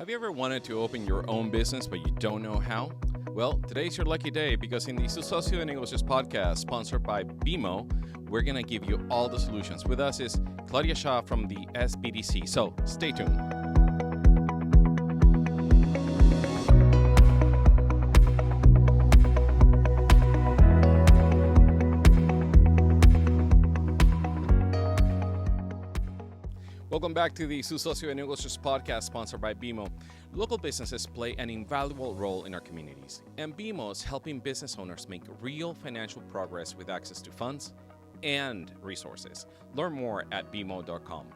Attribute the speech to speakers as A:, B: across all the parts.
A: Have you ever wanted to open your own business but you don't know how? Well, today's your lucky day because in the Su Socio de Negocios podcast, sponsored by BMO, we're going to give you all the solutions. With us is Claudia Shaw from the SBDC. So stay tuned. Welcome back to the Su Socio de Negocios podcast sponsored by BMO. Local businesses play an invaluable role in our communities, and BMO is helping business owners make real financial progress with access to funds and resources. Learn more at bmo.com.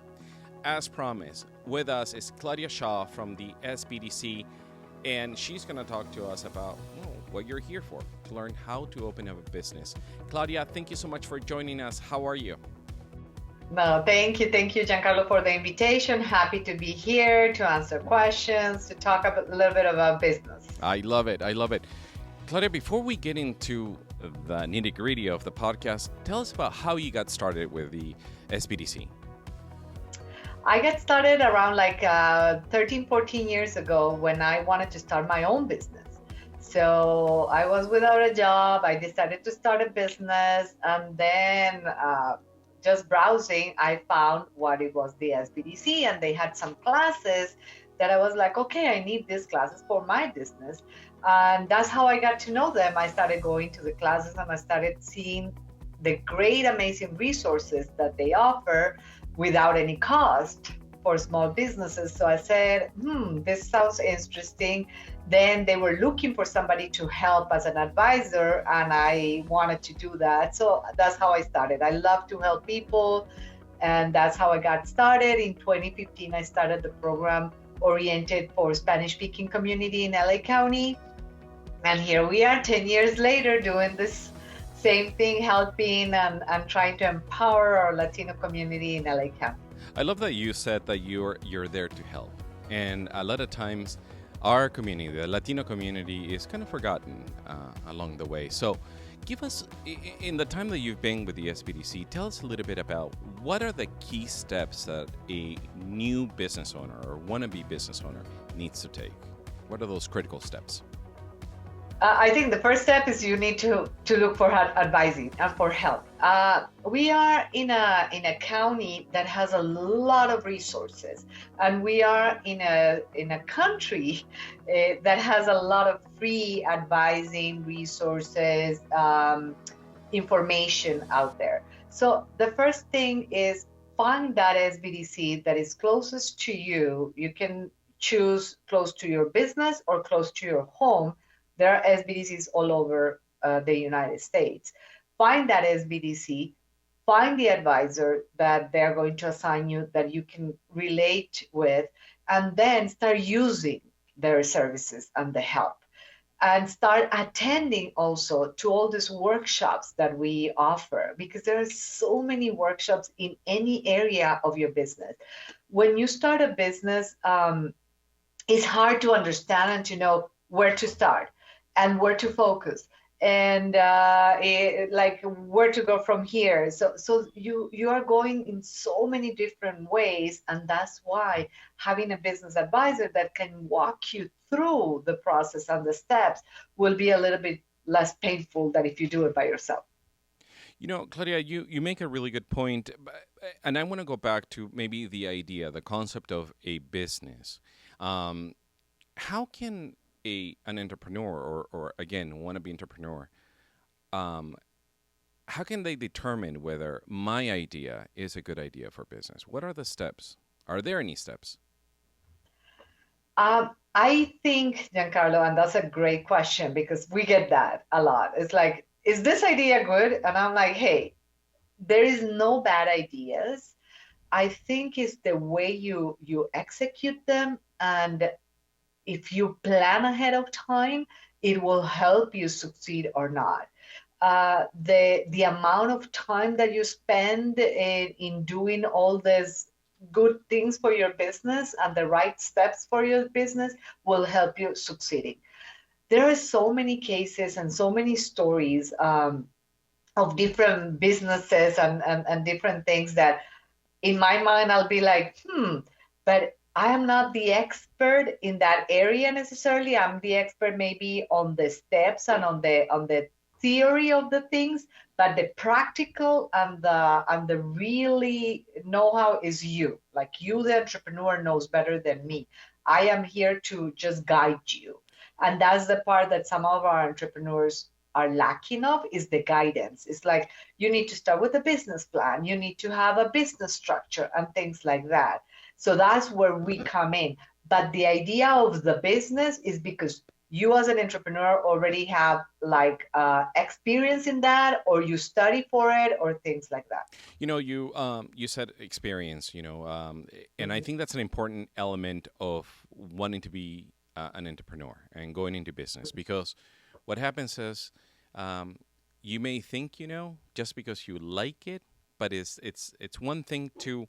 A: As promised, with us is Claudia Shaw from the SBDC, and she's going to talk to us about what you're here for, to learn how to open up a business. Claudia, thank you so much for joining us. How are you?
B: No, thank you, Giancarlo, for the invitation. Happy to be here to answer questions, to talk a little bit about business.
A: I love it. Claudia, before we get into the nitty-gritty of the podcast, tell us about how you got started with the SBDC.
B: I got started around 13, 14 years ago when I wanted to start my own business. So I was without a job. I decided to start a business, and then just browsing, I found what it was, the SBDC, and they had some classes that I was like, okay, I need these classes for my business. And that's how I got to know them. I started going to the classes and I started seeing the great, amazing resources that they offer without any cost for small businesses. So I said, this sounds interesting. Then they were looking for somebody to help as an advisor, and I wanted to do that. So that's how I started. I love to help people, and that's how I got started. In 2015, I started the program oriented for Spanish-speaking community in LA County. And here we are 10 years later doing this same thing, helping and trying to empower our Latino community in LA County.
A: I love that you said that you're there to help. And a lot of times, our community, the Latino community, is kind of forgotten along the way. So give us, in the time that you've been with the SBDC, tell us a little bit about what are the key steps that a new business owner or wannabe business owner needs to take? What are those critical steps?
B: I think the first step is you need to look for advising and for help. We are in a county that has a lot of resources, and we are in a country that has a lot of free advising resources, information out there. So the first thing is find that SBDC that is closest to you. You can choose close to your business or close to your home. There are SBDCs all over the United States. Find that SBDC, find the advisor that they're going to assign you that you can relate with, and then start using their services and the help. And start attending also to all these workshops that we offer, because there are so many workshops in any area of your business. When you start a business, it's hard to understand and to know where to start and where to focus, and where to go from here. So you are going in so many different ways, and that's why having a business advisor that can walk you through the process and the steps will be a little bit less painful than if you do it by yourself.
A: You know, Claudia, you make a really good point, and I want to go back to maybe the concept of a business. How can an entrepreneur or again, wannabe entrepreneur, how can they determine whether my idea is a good idea for business? What are the steps? Are there any steps?
B: I think, Giancarlo, and that's a great question because we get that a lot. It's like, is this idea good? And I'm like, hey, there is no bad ideas. I think it's the way you execute them, and if you plan ahead of time, it will help you succeed or not. The amount of time that you spend in doing all these good things for your business and the right steps for your business will help you succeeding. There are so many cases and so many stories of different businesses and different things that in my mind, I'll be like, but I am not the expert in that area necessarily. I'm the expert maybe on the steps and on the theory of the things, but the practical and the really know-how is you. Like you, the entrepreneur, knows better than me. I am here to just guide you. And that's the part that some of our entrepreneurs are lacking of is the guidance. It's like you need to start with a business plan, you need to have a business structure and things like that. So that's where we come in. But the idea of the business is because you as an entrepreneur already have like experience in that, or you study for it, or things like that.
A: You said experience, and I think that's an important element of wanting to be an entrepreneur and going into business because what happens is you may think just because you like it, but it's one thing to,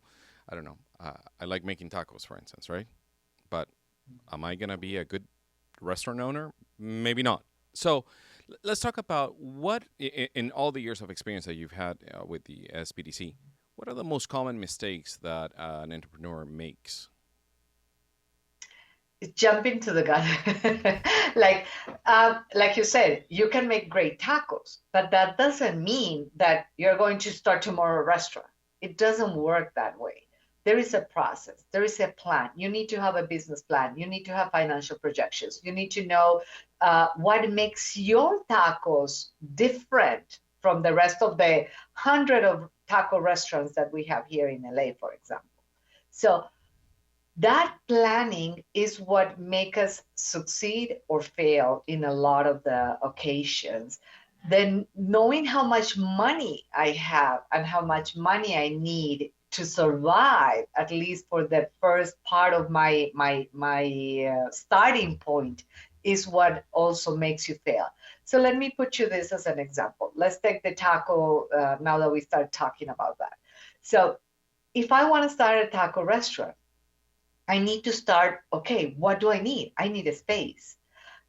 A: I don't know. I like making tacos, for instance, right? But am I gonna be a good restaurant owner? Maybe not. So let's talk about what, in all the years of experience that you've had with the SBDC, what are the most common mistakes that an entrepreneur makes?
B: Jump into the gun. like like you said, you can make great tacos, but that doesn't mean that you're going to start tomorrow a restaurant. It doesn't work that way. There is a process, there is a plan. You need to have a business plan, you need to have financial projections, you need to know what makes your tacos different from the rest of the hundred of taco restaurants that we have here in LA, for example. So that planning is what make us succeed or fail in a lot of the occasions. Then knowing how much money I have and how much money I need to survive, at least for the first part of my starting point, is what also makes you fail. So let me put you this as an example. Let's take the taco now that we start talking about that. So if I want to start a taco restaurant, I need to start, okay, what do I need? I need a space.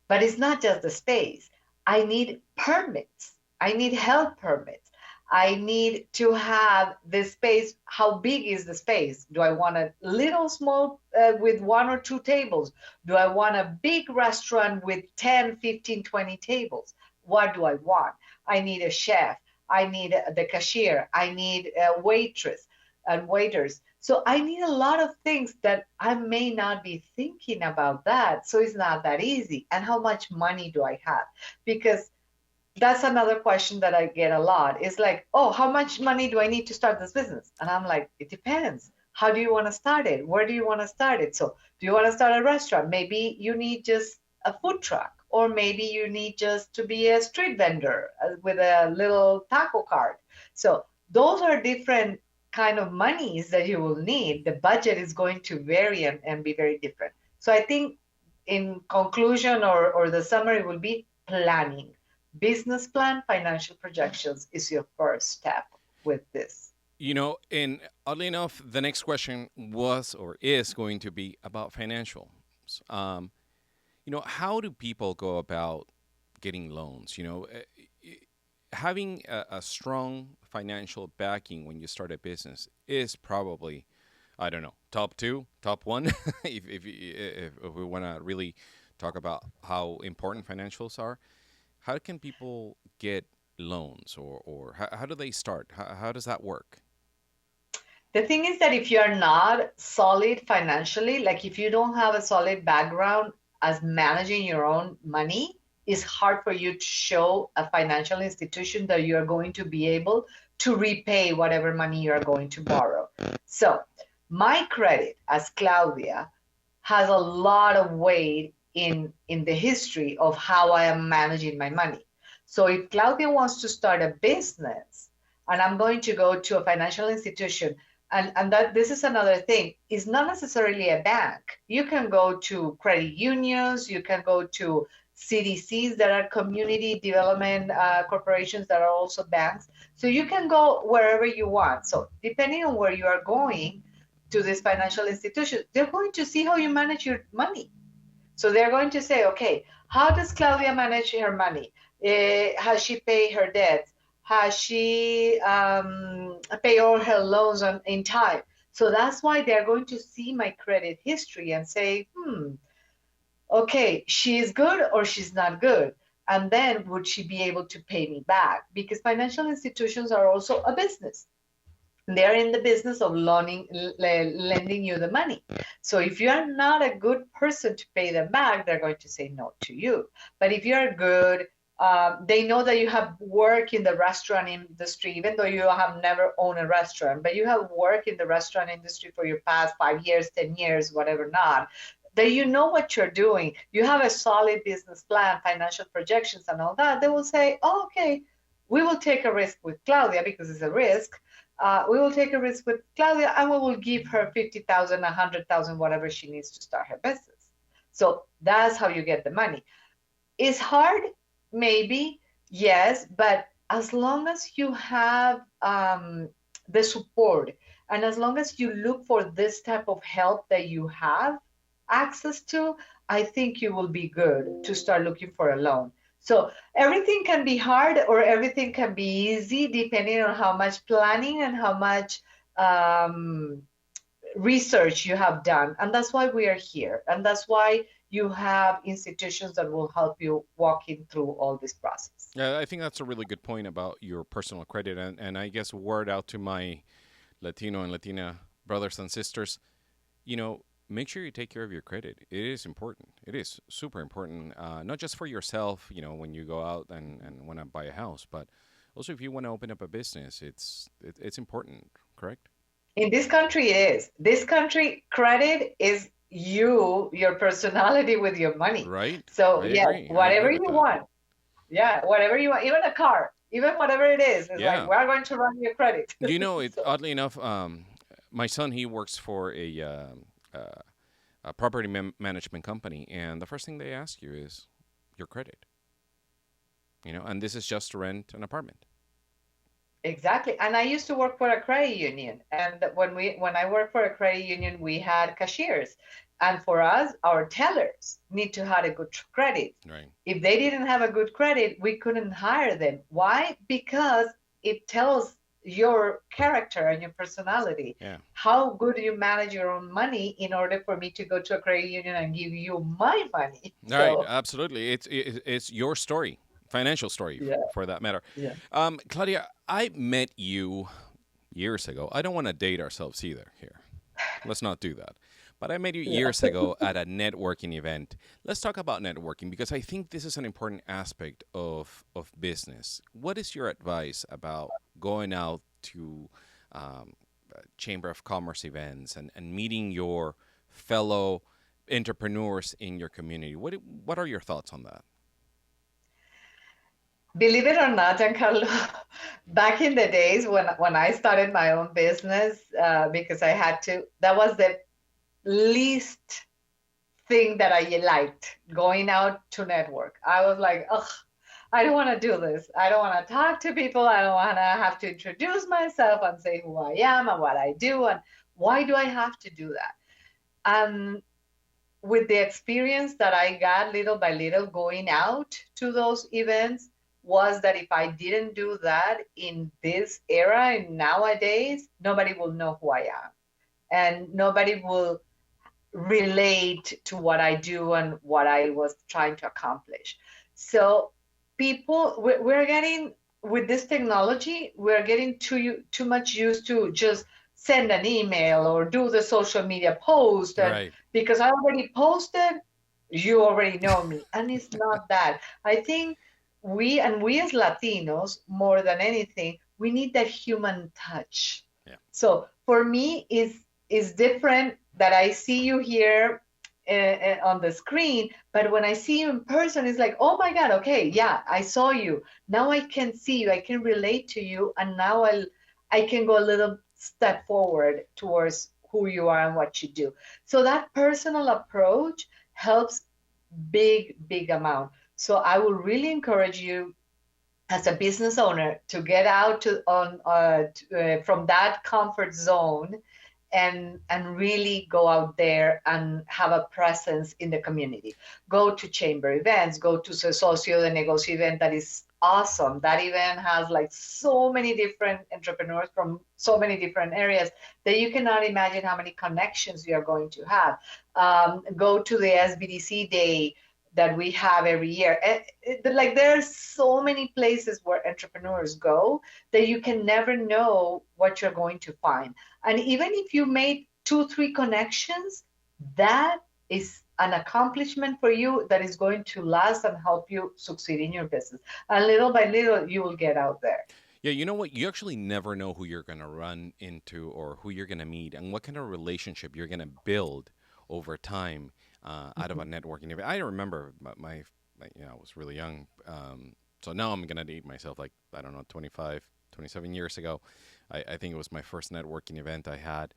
B: But it's not just the space. I need permits. I need health permits. I need to have the space. How big is the space? Do I want a little small with one or two tables? Do I want a big restaurant with 10, 15, 20 tables? What do I want? I need a chef. I need the cashier. I need a waitress and waiters. So I need a lot of things that I may not be thinking about that. So it's not that easy. And how much money do I have? Because that's another question that I get a lot. It's like, oh, how much money do I need to start this business? And I'm like, it depends. How do you want to start it? Where do you want to start it? So do you want to start a restaurant? Maybe you need just a food truck, or maybe you need just to be a street vendor with a little taco cart. So those are different kind of monies that you will need. The budget is going to vary and be very different. So I think in conclusion or the summary will be planning. Business plan, financial projections is your first step with this.
A: And oddly enough, the next question was or is going to be about financials. How do people go about getting loans? Having a strong financial backing when you start a business is probably, I don't know, top two, top one, if we want to really talk about how important financials are. How can people get loans, or how do they start? How does that work?
B: The thing is that if you are not solid financially, like if you don't have a solid background as managing your own money, it's hard for you to show a financial institution that you are going to be able to repay whatever money you are going to borrow. So my credit as Claudia has a lot of weight in the history of how I am managing my money. So if Claudia wants to start a business and I'm going to go to a financial institution, and that this is another thing, it's not necessarily a bank. You can go to credit unions, you can go to CDCs that are community development corporations that are also banks. So you can go wherever you want. So depending on where you are going to this financial institution, they're going to see how you manage your money. So they're going to say, okay, how does Claudia manage her money? Has she paid her debts? Has she paid all her loans in time? So that's why they're going to see my credit history and say, okay, she is good or she's not good. And then would she be able to pay me back? Because financial institutions are also a business. They're in the business of lending you the money. So if you're not a good person to pay them back, they're going to say no to you. But if you're good, they know that you have work in the restaurant industry, even though you have never owned a restaurant, but you have work in the restaurant industry for your past 5 years, 10 years, whatever not, that you know what you're doing, you have a solid business plan, financial projections, and all that, they will say, oh, okay, we will take a risk with Claudia because it's a risk. We will take a risk with Claudia and we will give her 50,000, 100,000, whatever she needs to start her business. So that's how you get the money. It's hard, maybe, yes, but as long as you have the support and as long as you look for this type of help that you have access to, I think you will be good to start looking for a loan. So everything can be hard or everything can be easy depending on how much planning and how much research you have done. And that's why we are here. And that's why you have institutions that will help you walking through all this process.
A: Yeah, I think that's a really good point about your personal credit. And I guess word out to my Latino and Latina brothers and sisters, make sure you take care of your credit. It is important. It is super important, not just for yourself, when you go out and want to buy a house, but also if you want to open up a business, it's important, correct?
B: In this country, it is. This country, credit is your personality with your money.
A: Right.
B: So,
A: I
B: yeah,
A: agree.
B: whatever you want. Yeah, whatever you want, even a car, even whatever it is, it's
A: Yeah.
B: like, we're going to run your credit. So,
A: Oddly enough, my son, he works for a property management company, and the first thing they ask you is your credit. And this is just to rent an apartment.
B: exactly. And I used to work for a credit union. And when I worked for a credit union, we had cashiers. And for us, our tellers need to have a good credit.
A: Right.
B: If they didn't have a good credit, we couldn't hire them. Why? Because it tells your character and your personality.
A: Yeah.
B: How good you manage your own money in order for me to go to a credit union and give you my money.
A: Right. Absolutely. It's your story, financial story,
B: Yeah.
A: for that matter.
B: Yeah.
A: Claudia, I met you years ago. I don't want to date ourselves either here. Let's not do that. But I met you years ago at a networking event. Let's talk about networking because I think this is an important aspect of business. What is your advice about going out to Chamber of Commerce events and meeting your fellow entrepreneurs in your community? What are your thoughts on that?
B: Believe it or not, Giancarlo, back in the days when I started my own business, because I had to, that was the least thing that I liked, going out to network. I was like, ugh, I don't want to do this. I don't want to talk to people. I don't want to have to introduce myself and say who I am and what I do and why do I have to do that? And with the experience that I got little by little going out to those events was that if I didn't do that in this era and nowadays, nobody will know who I am and nobody will relate to what I do and what I was trying to accomplish. So we're getting, with this technology, we're getting too much used to just send an email or do the social media post. And
A: Right.
B: because I already posted, you already know me. And it's not that. I think we as Latinos, more than anything, we need that human touch.
A: Yeah.
B: So for me, it's different that I see you here on the screen, but when I see you in person, it's like, oh my God, okay, yeah, I saw you. Now I can see you, I can relate to you, and now I can go a little step forward towards who you are and what you do. So that personal approach helps big amount. So I will really encourage you as a business owner to get out from that comfort zone and really go out there and have a presence in the community. Go to chamber events, go to socio de negocio event that is awesome. That event has like so many different entrepreneurs from so many different areas that you cannot imagine how many connections you are going to have. Go to the SBDC day that we have every year. Like there are so many places where entrepreneurs go that you can never know what you're going to find. And even if you made two, three connections, that is an accomplishment for you that is going to last and help you succeed in your business. And little by little, you will get out there.
A: Yeah, you know what? You actually never know who you're going to run into or who you're going to meet and what kind of relationship you're going to build over time out of a networking event. I remember I was really young. So now I'm going to date myself like, I don't know, 25, 27 years ago. I think it was my first networking event I had.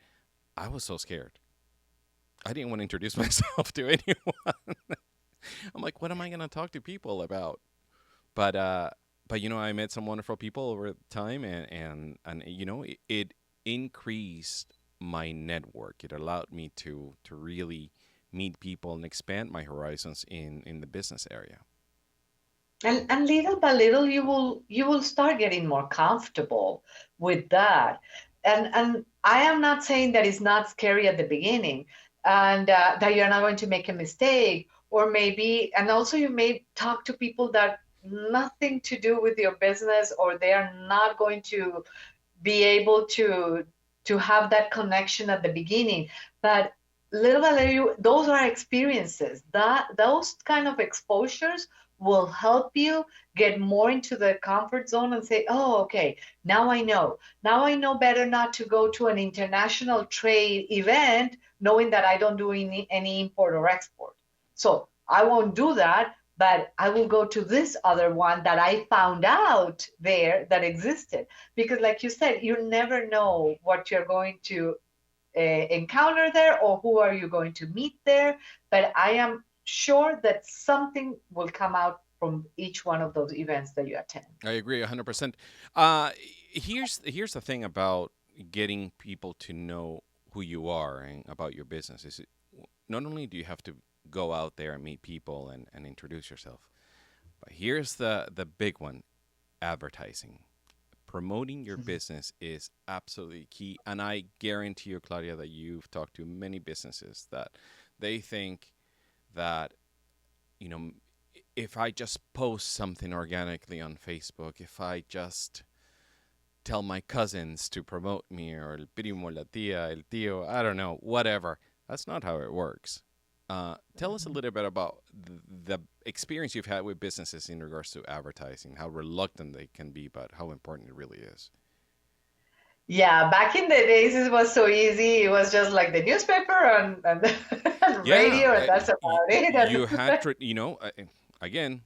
A: I was so scared. I didn't want to introduce myself to anyone. I'm like, what am I going to talk to people about? But I met some wonderful people over time, and it increased my network. It allowed me to really meet people and expand my horizons in the business area.
B: And little by little, you will start getting more comfortable with that. And I am not saying that it's not scary at the beginning, and that you're not going to make a mistake, or maybe, and also you may talk to people that nothing to do with your business, or they are not going to be able to have that connection at the beginning. But little by little, those are experiences. That those kind of exposures will help you get more into the comfort zone and say, oh, okay, now I know. Now I know better not to go to an international trade event knowing that I don't do any import or export. So I won't do that, but I will go to this other one that I found out there that existed. Because like you said, you never know what you're going to encounter there or who are you going to meet there. But I am sure that something will come out from each one of those events that you attend.
A: I agree 100%. Uh, here's the thing about getting people to know who you are and about your business is not only do you have to go out there and meet people and introduce yourself, but here's the big one: advertising. Promoting your business is absolutely key, and I guarantee you, Claudia, that you've talked to many businesses that they think that you know if I just post something organically on Facebook, if I just tell my cousins to promote me, or el primo, la tía, el tío, I don't know, whatever. That's not how it works. Tell us a little bit about the experience you've had with businesses in regards to advertising, how reluctant they can be, but how important it really is.
B: Yeah, back in the days, it was so easy. It was just like the newspaper and and
A: Yeah,
B: radio, and that's about
A: you
B: it.
A: had to, again,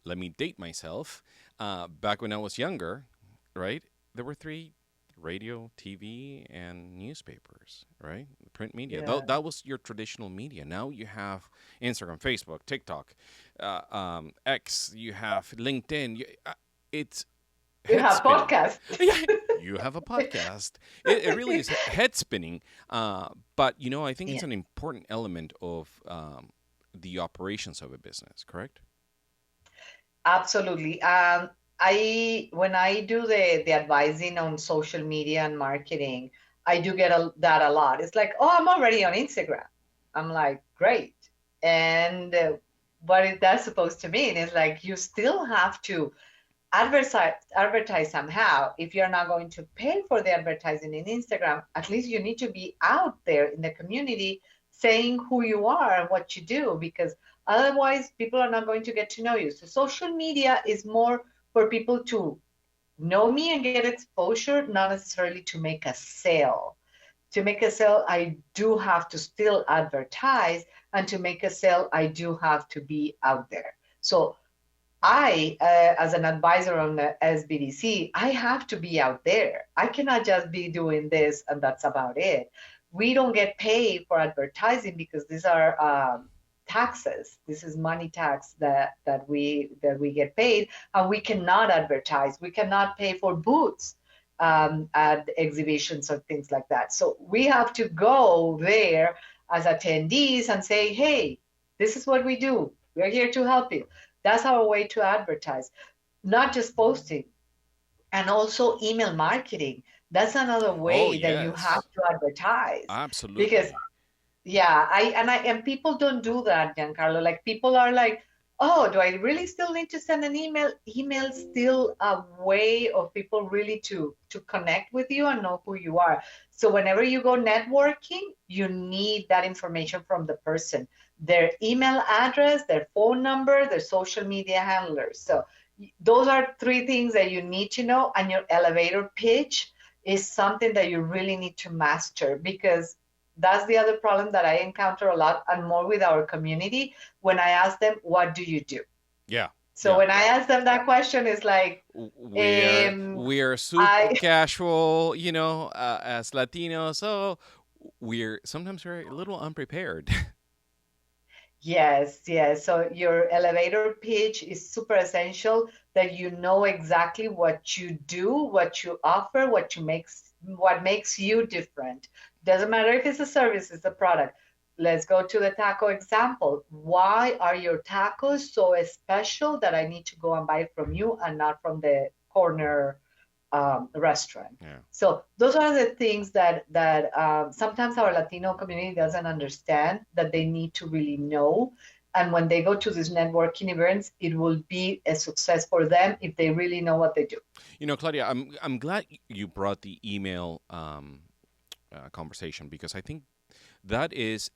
A: let me date myself. Back when I was younger, right, there were three: radio, TV, and newspapers, right? Print media.
B: Yeah.
A: That was your traditional media. Now you have Instagram, Facebook, TikTok, X, you have LinkedIn. It's
B: You
A: head
B: have
A: spinning.
B: podcasts.
A: Yeah, you have a podcast. It really is head spinning. But, I think
B: Yeah.
A: it's an important element of the operations of a business, correct?
B: Absolutely. I when I do the advising on social media and marketing, I do get that a lot. It's like, oh, I'm already on Instagram. I'm like, great. And what is that supposed to mean? Is like you still have to advertise somehow. If you're not going to pay for the advertising in Instagram, at least you need to be out there in the community saying who you are and what you do, because otherwise people are not going to get to know you. So social media is more for people to know me and get exposure, not necessarily to make a sale. To make a sale, I do have to still advertise, and to make a sale, I do have to be out there. So as an advisor on the SBDC, I have to be out there. I cannot just be doing this and that's about it. We don't get paid for advertising because these are taxes. This is money tax that we get paid, and we cannot advertise. We cannot pay for booths. at exhibitions or things like that. So we have to go there as attendees and say, hey, this is what we do. We're here to help you. That's our way to advertise, not just posting. And also email marketing. That's another
A: Oh,
B: way that you have
A: yes.
B: to advertise. Because
A: Absolutely.
B: yeah, and people don't do that, Giancarlo. Like people are like, oh, do I really still need to send an email? Email's still a way of people really to connect with you and know who you are. So whenever you go networking, you need that information from the person, their email address, their phone number, their social media handlers. So those are three things that you need to know, and your elevator pitch is something that you really need to master, because that's the other problem that I encounter a lot and more with our community when I ask them, what do you do?
A: Yeah.
B: So
A: Yeah.
B: when I ask them that question, it's like,
A: We're super
B: I,
A: casual, as Latinos, so we're sometimes we're a little unprepared.
B: yes, yes. So your elevator pitch is super essential, that you know exactly what you do, what you offer, what makes you different. Doesn't matter if it's a service, it's a product. Let's go to the taco example. Why are your tacos so special that I need to go and buy from you and not from the corner restaurant?
A: Yeah.
B: So those are the things that sometimes our Latino community doesn't understand, that they need to really know. And when they go to these networking events, it will be a success for them if they really know what they do.
A: Claudia, I'm glad you brought the email conversation, because I think that is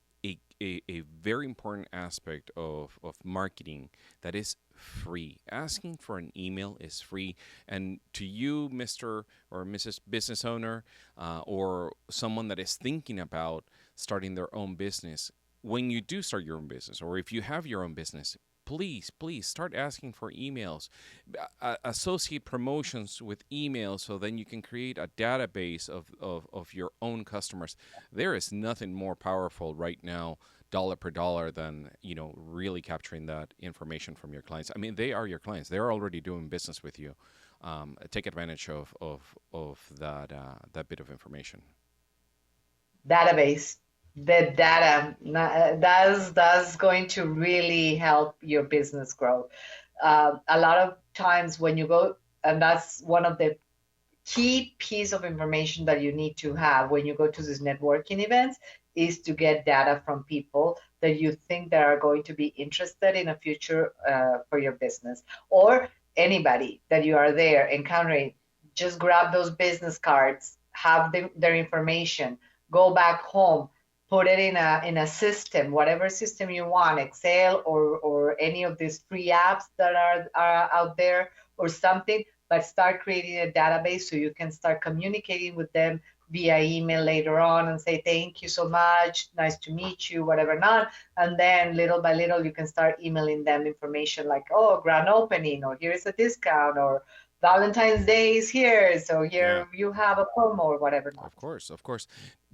A: a very important aspect of marketing that is free. Asking for an email is free. And to you, Mr. or Mrs. Business Owner, or someone that is thinking about starting their own business, when you do start your own business, or if you have your own business, please start asking for emails. Associate promotions with emails, so then you can create a database of your own customers. There is nothing more powerful right now, dollar per dollar, than really capturing that information from your clients. I mean, they are your clients, they're already doing business with you. Take advantage of that bit of information.
B: Database, the data, that's going to really help your business grow. A lot of times when you go, and that's one of the key piece of information that you need to have when you go to these networking events, is to get data from people that you think that are going to be interested in a future for your business, or anybody that you are there encountering. Just grab those business cards, have their information, go back home, put it in a system, whatever system you want, Excel or any of these free apps that are out there or something, but start creating a database so you can start communicating with them via email later on and say, thank you so much, nice to meet you, whatever not. And then little by little, you can start emailing them information like, oh, grand opening, or here's a discount, or Valentine's Day is here, so
A: Yeah.
B: here you have a promo or whatever not.
A: Of course, of course.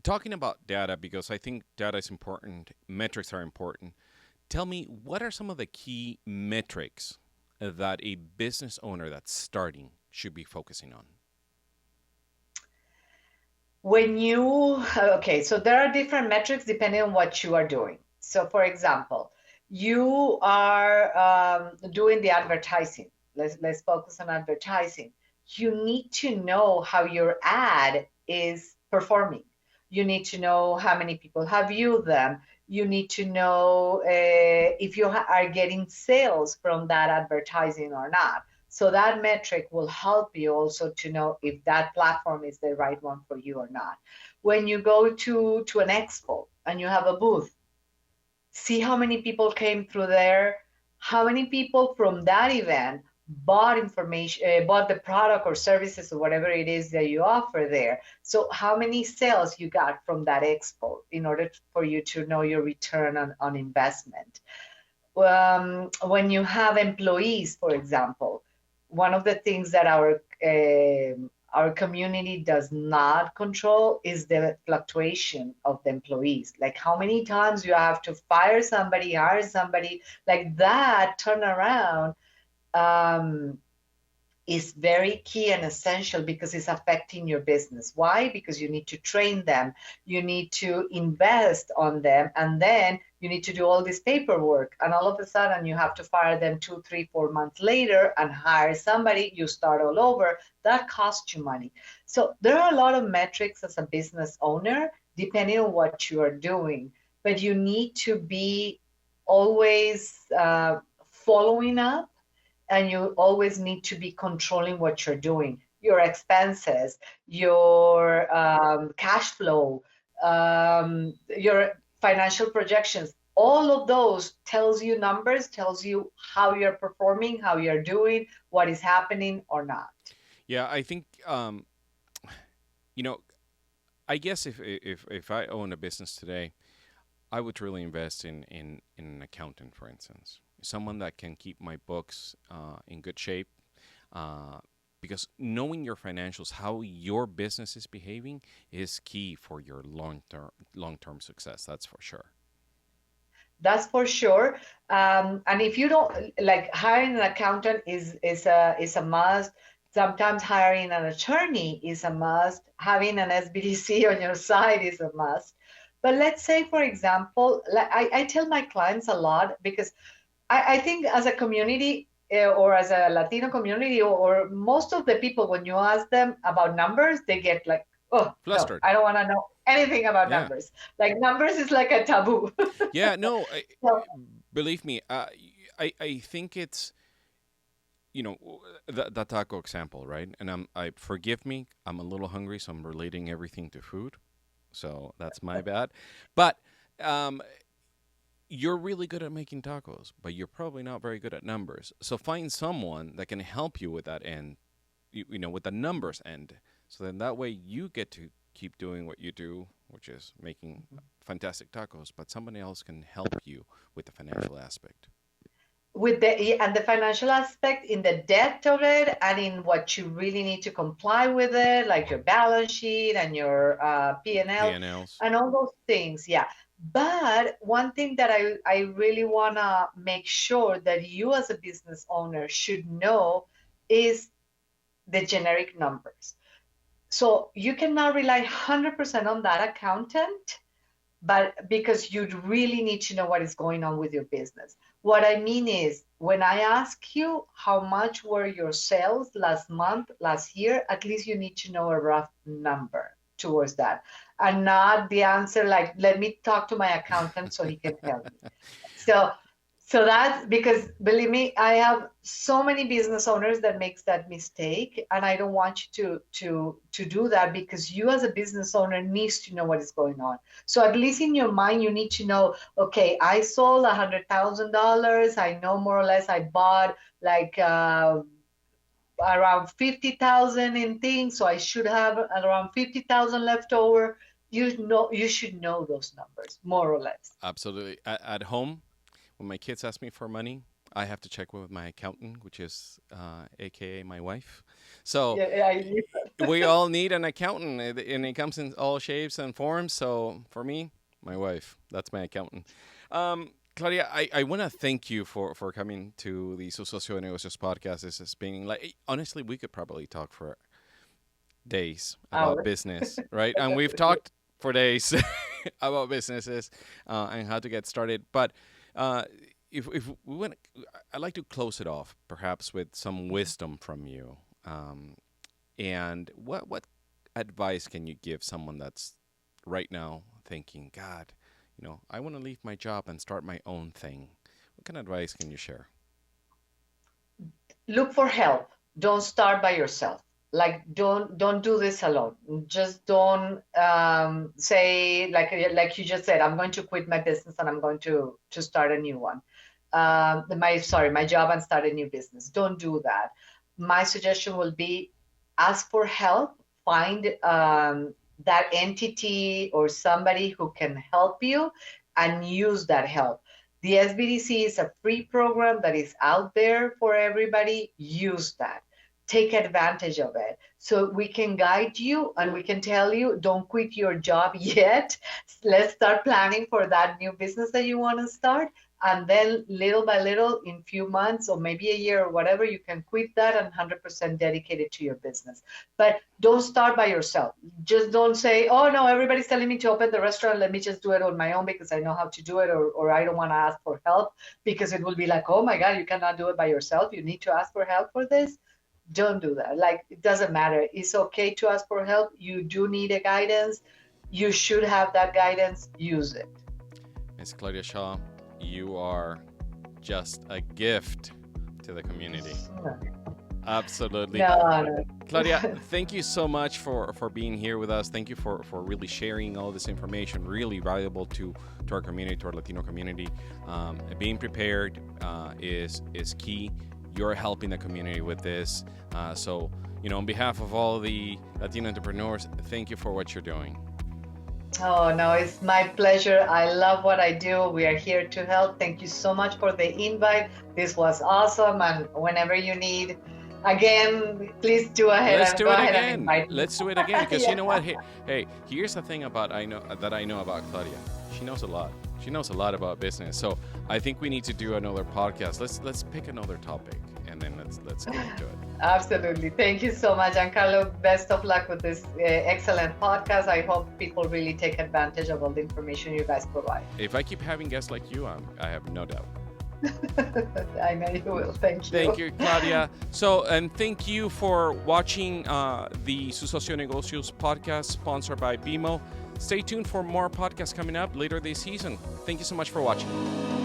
A: Talking about data, because I think data is important, metrics are important. Tell me, what are some of the key metrics that a business owner that's starting should be focusing on?
B: Okay, so there are different metrics depending on what you are doing. So, for example, you are doing the advertising. Let's focus on advertising. You need to know how your ad is performing. You need to know how many people have viewed them. You need to know if you are getting sales from that advertising or not. So that metric will help you also to know if that platform is the right one for you or not. When you go to an expo and you have a booth, see how many people came through there, how many people from that event bought the product or services or whatever it is that you offer there. So how many sales you got from that expo in order for you to know your return on investment. When you have employees, for example, one of the things that our community does not control is the fluctuation of the employees. Like how many times you have to fire somebody, hire somebody, like that turnaround. Um, is very key and essential because it's affecting your business. Why? Because you need to train them, you need to invest on them, and then you need to do all this paperwork. And all of a sudden, you have to fire them 2, 3, 4 months later and hire somebody. You start all over. That costs you money. So there are a lot of metrics as a business owner, depending on what you are doing. But you need to be always following up, and you always need to be controlling what you're doing, your expenses, your cash flow, your financial projections. All of those tells you numbers, tells you how you're performing, how you're doing, what is happening or not.
A: Yeah, I think you know, I guess if I own a business today, I would really invest in an accountant, for instance, someone that can keep my books in good shape. Uh, because knowing your financials, how your business is behaving, is key for your long term success. That's for sure.
B: That's for sure. And if you don't like, hiring an accountant is a must. Sometimes hiring an attorney is a must. Having an SBDC on your side is a must. But let's say, for example, like I tell my clients a lot because I think as a community, or as a Latino community, or most of the people, when you ask them about numbers, they get like, oh, no,
A: Flustered.
B: I don't want to know anything about
A: Yeah.
B: numbers. Like numbers is like a taboo.
A: Yeah. No.
B: So
A: Believe me. I think it's, the taco example, right? And I forgive me. I'm a little hungry, so I'm relating everything to food. So that's my bad. But um, you're really good at making tacos, but you're probably not very good at numbers. So find someone that can help you with that end, with the numbers end. So then that way you get to keep doing what you do, which is making fantastic tacos, but somebody else can help you with the financial aspect.
B: with the financial aspect, in the depth of it, and in what you really need to comply with it, like your balance sheet and your P&L and
A: P&Ls.
B: all those things. Yeah. But one thing that I really want to make sure that you as a business owner should know is the generic numbers. So you cannot rely 100% on that accountant, but because you really need to know what is going on with your business. What I mean is, when I ask you how much were your sales last month, last year, at least you need to know a rough number towards that, and not the answer like, let me talk to my accountant so he can help me. So so that's because, believe me, I have so many business owners that makes that mistake, and I don't want you to do that, because you as a business owner needs to know what is going on. So at least in your mind, you need to know, okay, I sold $100,000. I know more or less I bought like around 50,000 in things, so I should have around 50,000 left over. You should know those numbers more or less.
A: Absolutely. At home, when my kids ask me for money, I have to check with my accountant, which is AKA my wife. So
B: Yeah,
A: we all need an accountant, and it comes in all shapes and forms. So for me, my wife, that's my accountant. Claudia, I want to thank you for coming to the Su Socio de Negocios podcast. This has been like, honestly, we could probably talk for days about
B: hours.
A: business, right? And we've talked for days about businesses and how to get started. But uh, if we want, I'd like to close it off perhaps with some wisdom from you. And what advice can you give someone that's right now thinking, God, I want to leave my job and start my own thing? What kind of advice can you share?
B: Look for help. Don't start by yourself. Like, don't do this alone. Just don't say, like you just said, I'm going to quit my business and I'm going to start a new one. My job, and start a new business. Don't do that. My suggestion will be, ask for help. Find that entity or somebody who can help you, and use that help. The SBDC is a free program that is out there for everybody. Use that. Take advantage of it. So we can guide you and we can tell you, don't quit your job yet. Let's start planning for that new business that you want to start. and then little by little, in few months or maybe a year or whatever, you can quit that and 100% dedicate it to your business. But don't start by yourself. Just don't say, oh no, everybody's telling me to open the restaurant, let me just do it on my own because I know how to do it, or I don't want to ask for help, because it will be like, oh my God, you cannot do it by yourself, you need to ask for help for this. Don't do that. Like, it doesn't matter. It's okay to ask for help. You do need a guidance. You should have that guidance. Use it.
A: Ms. Claudia Shaw, you are just a gift to the community. Absolutely.
B: No.
A: Claudia, thank you so much for being here with us. Thank you for really sharing all this information, really valuable to our community, to our Latino community. Being prepared is key. You're helping the community with this. So, on behalf of all the Latino entrepreneurs, thank you for what you're doing.
B: Oh, no, it's my pleasure. I love what I do. We are here to help. Thank you so much for the invite. This was awesome. And whenever you need, again, please do ahead.
A: Let's
B: and
A: do
B: go
A: it
B: ahead
A: again.
B: And invite me.
A: Let's do it again, because
B: Yeah.
A: you know what? Hey, here's the thing about I know about Claudia. She knows a lot. She knows a lot about business. So I think we need to do another podcast. Let's pick another topic, and then let's get into it.
B: Absolutely. Thank you so much, Giancarlo. Best of luck with this excellent podcast. I hope people really take advantage of all the information you guys provide.
A: If I keep having guests like you, I have no doubt.
B: I know you will. Thank you.
A: Thank you, Claudia. So, and thank you for watching the Su Socio Negocios podcast sponsored by BMO. Stay tuned for more podcasts coming up later this season. Thank you so much for watching.